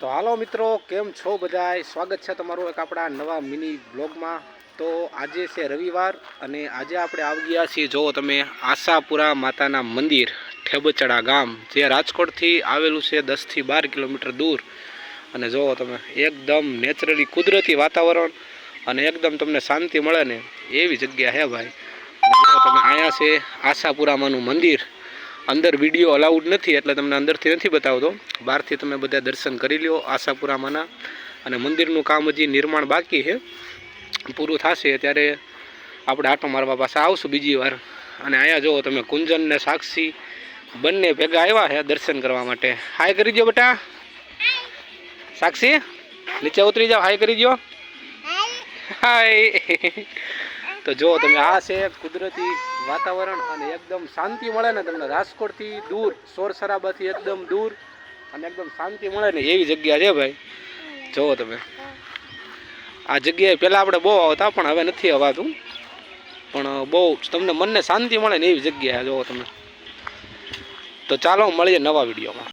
તો હાલો મિત્રો, કેમ છો બધાય? સ્વાગત છે તમારું એક આપણા નવા મિની બ્લોગમાં। તો આજે છે રવિવાર અને આજે આપણે આવી ગયા છીએ, જો તમે, આશાપુરા માતાના મંદિર, ઠેબચડા ગામ, જે રાજકોટથી આવેલું છે 10 થી 12 કિલોમીટર દૂર। અને જો તમે એકદમ નેચરલી કુદરતી વાતાવરણ અને એકદમ તમને શાંતિ મળે ને એવી જગ્યા હે ભાઈ। જો તમે અહીંયા છે આશાપુરામાંનું મંદિર। अंदर वीडियो अलाउड नहीं एटले तमने अंदर थी नहीं बतावतो, बहार थी तमे बधा दर्शन करी लो आशापुरामाना। अने मंदिरनुं काम हजी निर्माण बाकी है, पूरुं थशे त्यारे आपणे आटो मारवा पाछा आवशुं बीजी वार। अने अहींया जो तमे कुंजन ने साक्षी बंने भेगा आव्या है दर्शन करवा माटे। हाय करी दो बेटा, साक्षी नीचे उतरी जाओ, हाय करी दो, हाय। तो जो तमे आ छे कुदरती वातावरण अने एकदम शांति मळे ने तमने राजकोट थी दूर, शोर शराबा थी एकदम दूर अने एकदम शांति मळे ने एवी जग्या छे भाई। जो तमे आ जग्याए पहेला आपणे बहु आवता पण हवे नथी अवातुं, पण बहु तमने मनने शांति मळे ने एवी जग्या छे। जो तमे तो चालो मळीए नवा विडियोमां।